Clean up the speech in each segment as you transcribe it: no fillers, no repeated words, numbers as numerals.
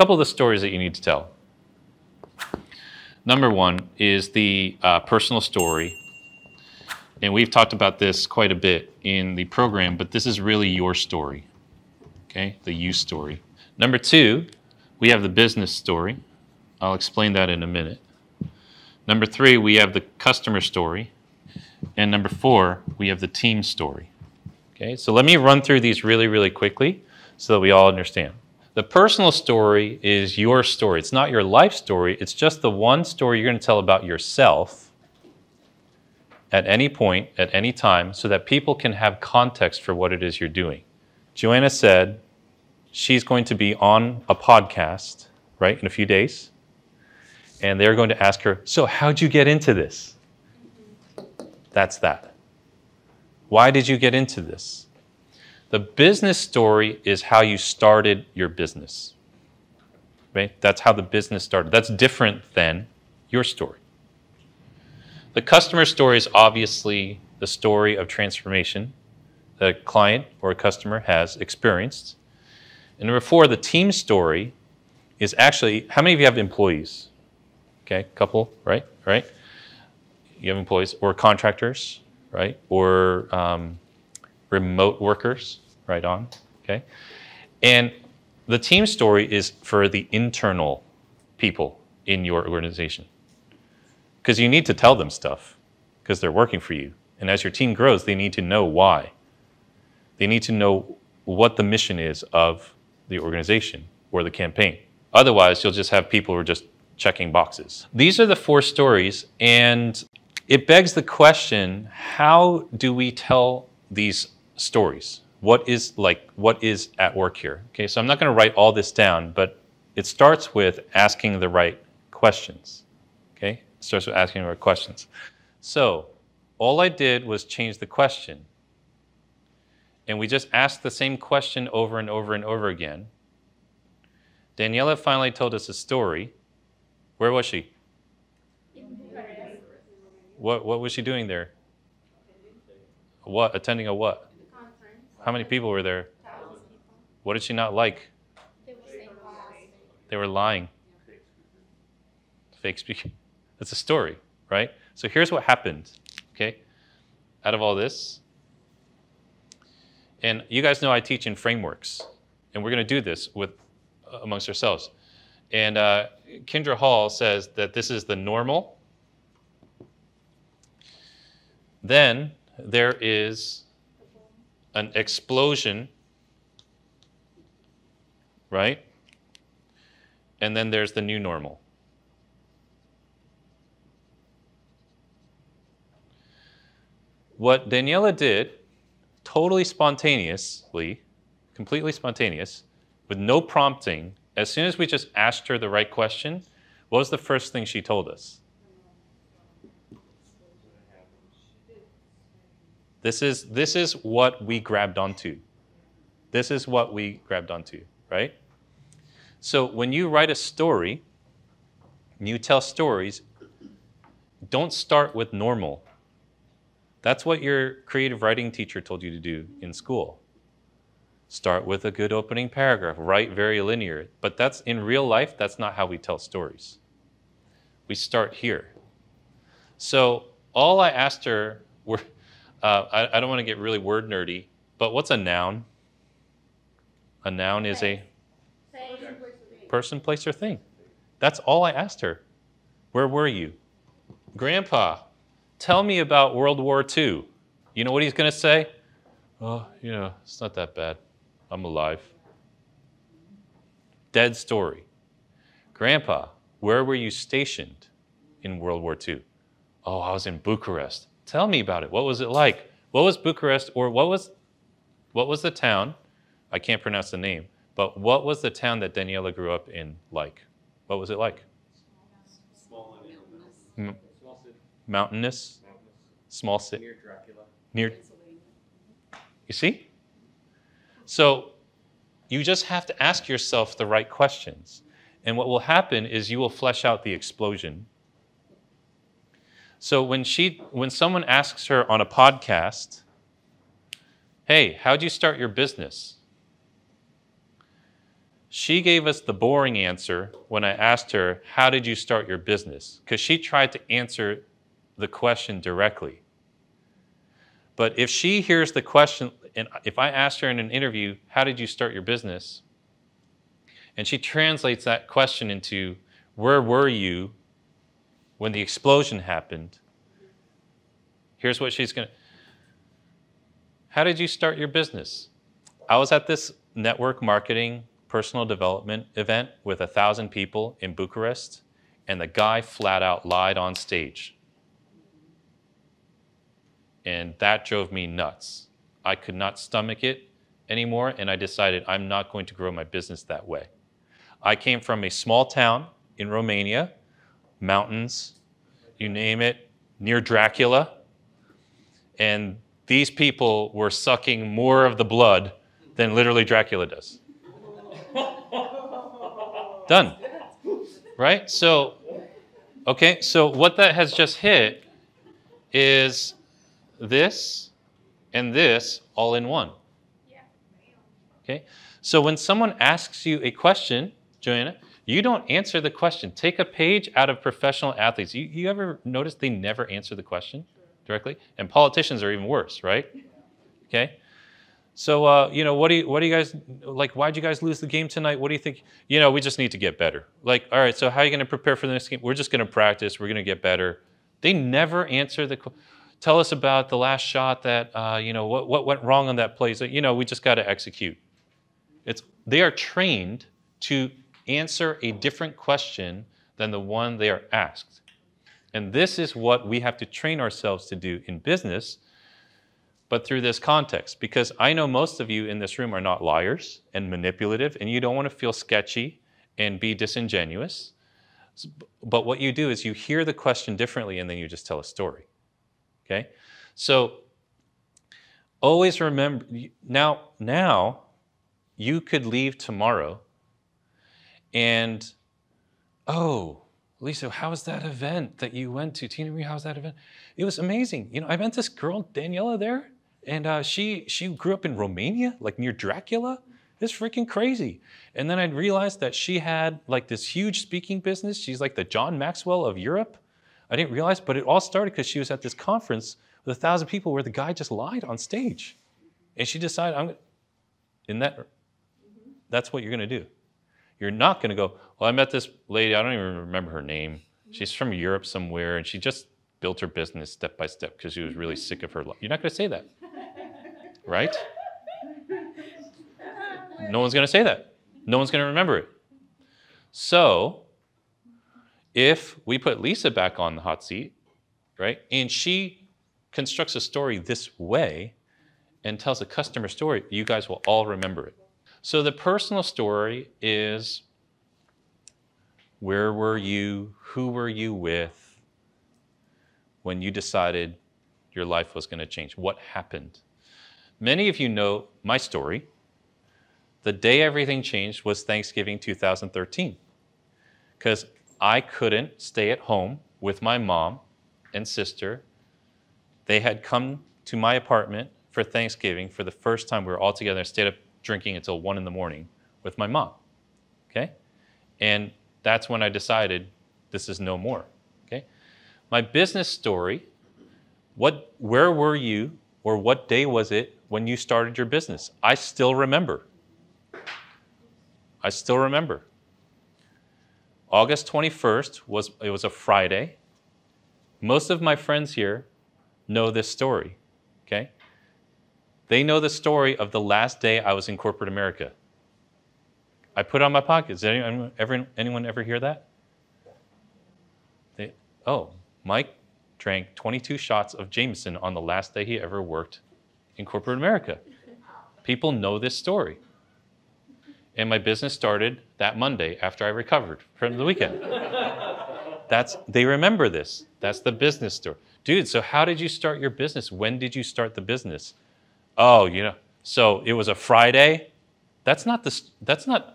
couple of the stories that you need to tell. Number one is the personal story. And we've talked about this quite a bit in the program, but this is really your story, okay? The you story. Number two, we have the business story. I'll explain that in a minute. Number three, we have the customer story. And number four, we have the team story. Okay, so let me run through these really, really quickly so that we all understand. The personal story is your story. It's not your life story. It's just the one story you're going to tell about yourself at any point, at any time, so that people can have context for what it is you're doing. Joanna said she's going to be on a podcast, right, in a few days. And they're going to ask her, so how'd you get into this? That's that. Why did you get into this? The business story is how you started your business. Right? That's how the business started. That's different than your story. The customer story is obviously the story of transformation that a client or a customer has experienced. And number four, the team story is actually, how many of you have employees? Okay, couple, right? Right? You have employees or contractors, right? Or remote workers, right on, okay? And the team story is for the internal people in your organization. Because you need to tell them stuff because they're working for you. And as your team grows, they need to know why. They need to know what the mission is of the organization or the campaign. Otherwise, you'll just have people who are just checking boxes. These are the four stories, and it begs the question, how do we tell these stories? What is at work here? Okay, so I'm not going to write all this down, but it starts with asking the right questions. Okay, it starts with asking the right questions. So all I did was change the question. And we just asked the same question over and over and over again. Daniela finally told us a story. Where was she? What was she doing there? What? Attending a what? Conference. How many people were there? 1,000 people. What did she not like? They were saying lies. They were lying. Fake speaking. That's a story, right? So here's what happened, okay, out of all this. And you guys know I teach in frameworks, and we're going to do this with amongst ourselves. And Kendra Hall says that this is the normal. Then there is an explosion, right? And then there's the new normal. What Daniela did, totally spontaneously, completely spontaneous, with no prompting, as soon as we just asked her the right question, what was the first thing she told us? This is what we grabbed onto. This is what we grabbed onto, right? So when you write a story, and you tell stories, don't start with normal. That's what your creative writing teacher told you to do in school. Start with a good opening paragraph, write very linear. But that's in real life, that's not how we tell stories. We start here. So all I asked her were, I don't want to get really word nerdy, but what's a noun? A noun is a person, place, or thing. That's all I asked her. Where were you? Grandpa, tell me about World War II. You know what he's going to say? Oh, it's not that bad. I'm alive. Dead story. Grandpa, where were you stationed in World War II? Oh, I was in Bucharest. Tell me about it. What was it like? What was Bucharest, or what was the town? I can't pronounce the name, but what was the town that Daniela grew up in like? What was it like? Small M- Small city. Mountainous? Small city? Near Dracula. Near. You see? So you just have to ask yourself the right questions. And what will happen is you will flesh out the explosion. So when someone asks her on a podcast, hey, how'd you start your business? She gave us the boring answer when I asked her, how did you start your business? Because she tried to answer the question directly. But if she hears the question, and if I asked her in an interview, how did you start your business? And she translates that question into, where were you when the explosion happened? Here's what she's going to, how did you start your business? I was at this network marketing personal development event with 1,000 people in Bucharest, and the guy flat out lied on stage. And that drove me nuts. I could not stomach it anymore, and I decided I'm not going to grow my business that way. I came from a small town in Romania, mountains, you name it, near Dracula, and these people were sucking more of the blood than literally Dracula does. Done. Right? So, okay, so what that has just hit is this and this all in one. Okay? So when someone asks you a question, Joanna, you don't answer the question. Take a page out of professional athletes. You ever notice they never answer the question directly? And politicians are even worse, right? Okay? So, you know, what do you guys, like, why'd you guys lose the game tonight? What do you think? You know, we just need to get better. Like, all right, so how are you going to prepare for the next game? We're just going to practice. We're going to get better. They never answer the question. Tell us about the last shot that, you know, what went wrong on that play? So, you know, we just got to execute. They are trained to answer a different question than the one they are asked. And this is what we have to train ourselves to do in business, but through this context. Because I know most of you in this room are not liars and manipulative, and you don't want to feel sketchy and be disingenuous. But what you do is you hear the question differently, and then you just tell a story. Okay? So always remember, now you could leave tomorrow and, oh, Lisa, how was that event that you went to? Tina Marie, how was that event? It was amazing. You know, I met this girl, Daniela, there, and she grew up in Romania, like near Dracula. It's freaking crazy. And then I realized that she had like this huge speaking business. She's like the John Maxwell of Europe. I didn't realize, but it all started because she was at this conference with 1,000 people where the guy just lied on stage. And she decided, that's what you're going to do. You're not going to go, well, I met this lady, I don't even remember her name. She's from Europe somewhere, and she just built her business step by step because she was really sick of her life. You're not going to say that, right? No one's going to say that. No one's going to remember it. So if we put Lisa back on the hot seat, right, and she constructs a story this way and tells a customer story, you guys will all remember it. So the personal story is, where were you? Who were you with when you decided your life was going to change? What happened? Many of you know my story. The day everything changed was Thanksgiving 2013, because I couldn't stay at home with my mom and sister. They had come to my apartment for Thanksgiving for the first time. We were all together. I stayed up drinking until 1 in the morning with my mom, okay? And that's when I decided this is no more, okay? My business story, where were you, or what day was it when you started your business? I still remember. I still remember. August 21st was a Friday. Most of my friends here know this story, okay? They know the story of the last day I was in corporate America. I put it on my pocket. Does anyone ever hear that? Mike drank 22 shots of Jameson on the last day he ever worked in corporate America. People know this story. And my business started that Monday after I recovered from the weekend. They remember this. That's the business story. Dude, so how did you start your business? When did you start the business? Oh, you know, so it was a Friday. That's not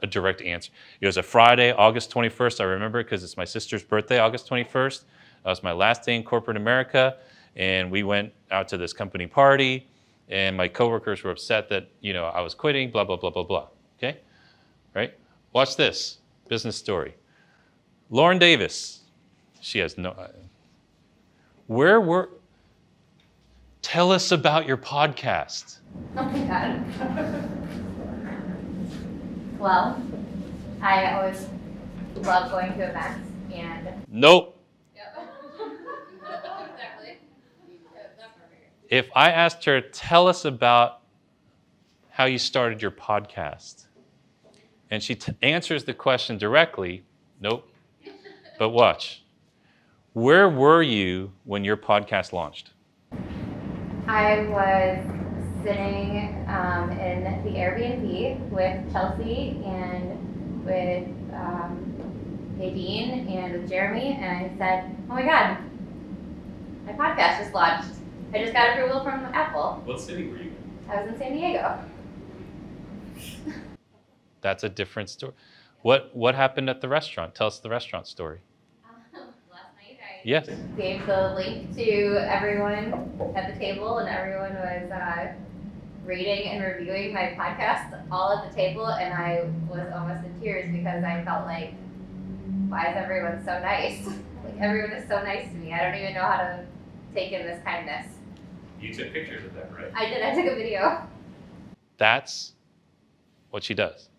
a direct answer. It was a Friday, August 21st. I remember it because it's my sister's birthday, August 21st. That was my last day in corporate America. And we went out to this company party, and my coworkers were upset that, you know, I was quitting, blah, blah, blah, blah, blah. Okay? Right? Watch this business story. Lauren Davis. She has no. Where were? Tell us about your podcast. Oh my God. Well, I always love going to events and. Nope. Yep. Exactly. If I asked her, tell us about how you started your podcast, and she answers the question directly, nope. But watch. Where were you when your podcast launched? I was sitting in the Airbnb with Chelsea and with Nadine and with Jeremy, and I said, oh my God, my podcast just launched. I just got approval from Apple. What city were you in? I was in San Diego. That's a different story. What happened at the restaurant? Tell us the restaurant story. Last night I Yes. gave the link to everyone at the table, and everyone was rating and reviewing my podcast all at the table, and I was almost in tears because I felt like, why is everyone so nice? Like, everyone is so nice to me. I don't even know how to take in this kindness. You took pictures of that, right? I did. I took a video. That's what she does.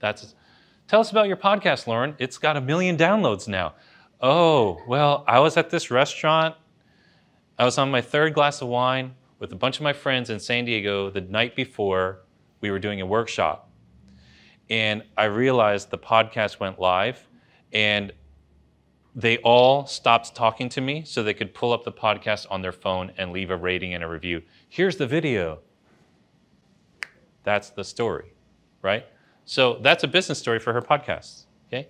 Tell us about your podcast, Lauren. It's got 1 million downloads now. Oh, well, I was at this restaurant. I was on my 3rd glass of wine with a bunch of my friends in San Diego the night before we were doing a workshop. And I realized the podcast went live, and they all stopped talking to me so they could pull up the podcast on their phone and leave a rating and a review. Here's the video. That's the story, right? So that's a business story for her podcast, okay?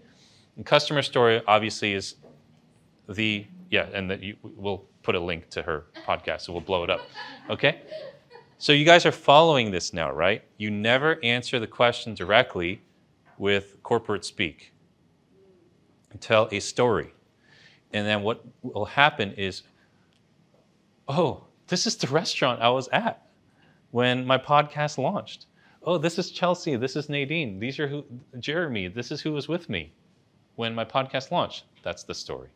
And customer story obviously is we'll put a link to her podcast, so we'll blow it up, okay? So you guys are following this now, right? You never answer the question directly with corporate speak. Tell a story. And then what will happen is, oh, this is the restaurant I was at when my podcast launched. Oh, this is Chelsea. This is Nadine. These are Jeremy. This is who was with me when my podcast launched. That's the story.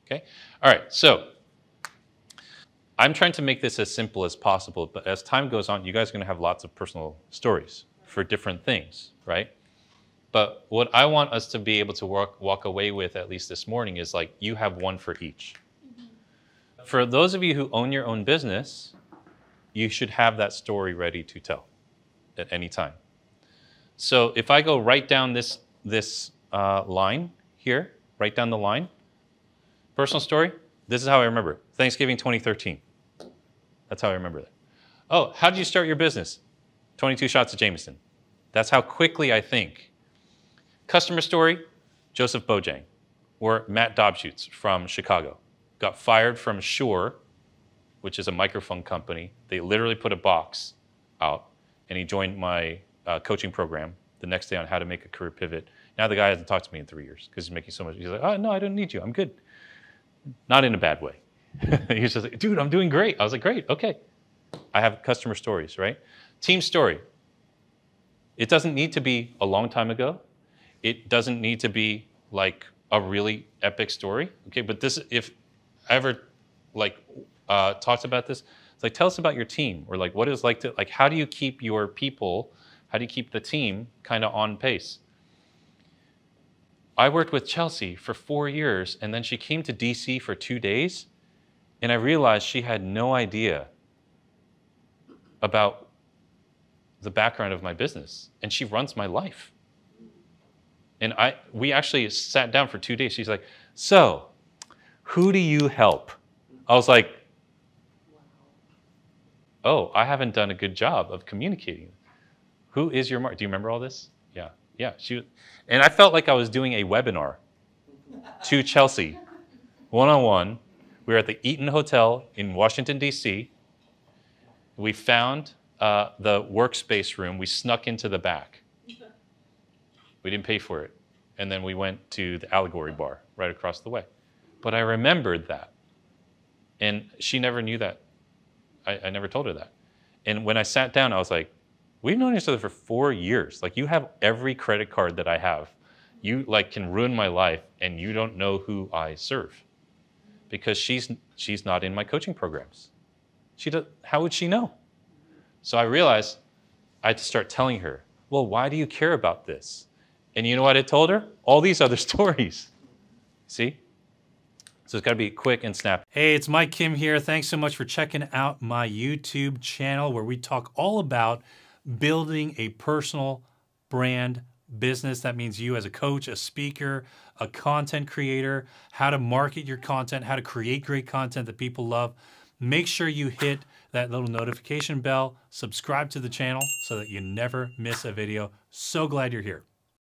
Okay? All right. So I'm trying to make this as simple as possible, but as time goes on, you guys are going to have lots of personal stories for different things, right? But what I want us to be able to walk away with, at least this morning, is like you have one for each. For those of you who own your own business, you should have that story ready to tell at any time. So if I go right down this line here, right down the line, personal story, this is how I remember it. Thanksgiving 2013. That's how I remember that. Oh, how did you start your business? 22 shots of Jameson. That's how quickly I think. Customer story, Joseph Bojang, or Matt Dobschutz from Chicago. Got fired from Shure, which is a microphone company. They literally put a box out, and he joined my coaching program the next day on how to make a career pivot. Now the guy hasn't talked to me in 3 years because he's making so much. He's like, oh, no, I don't need you. I'm good. Not in a bad way. He's just like, dude, I'm doing great. I was like, great, okay. I have customer stories, right? Team story. It doesn't need to be a long time ago. It doesn't need to be like a really epic story, okay? But this, if I ever talked about this, it's like, tell us about your team, or like what it's like to, like, how do you keep your people, how do you keep the team kind of on pace? I worked with Chelsea for 4 years, and then she came to DC for 2 days, and I realized she had no idea about the background of my business, and she runs my life. And we actually sat down for 2 days. She's like, so, who do you help? I was like, oh, I haven't done a good job of communicating. Who is your market? Do you remember all this? Yeah. And I felt like I was doing a webinar to Chelsea, one-on-one. We were at the Eaton Hotel in Washington, D.C. We found the workspace room. We snuck into the back. We didn't pay for it. And then we went to the Allegory Bar right across the way. But I remembered that. And she never knew that. I never told her that. And when I sat down, I was like, we've known each other for 4 years. Like, you have every credit card that I have. you like can ruin my life and you don't know who I serve because she's not in my coaching programs. How would she know? So I realized I had to start telling her, well, why do you care about this? And you know what I told her? All these other stories. See? So it's got to be quick and snappy. Hey, it's Mike Kim here. Thanks so much for checking out my YouTube channel where we talk all about building a personal brand business. That means you as a coach, a speaker, a content creator, how to market your content, how to create great content that people love. Make sure you hit that little notification bell, subscribe to the channel so that you never miss a video. So glad you're here.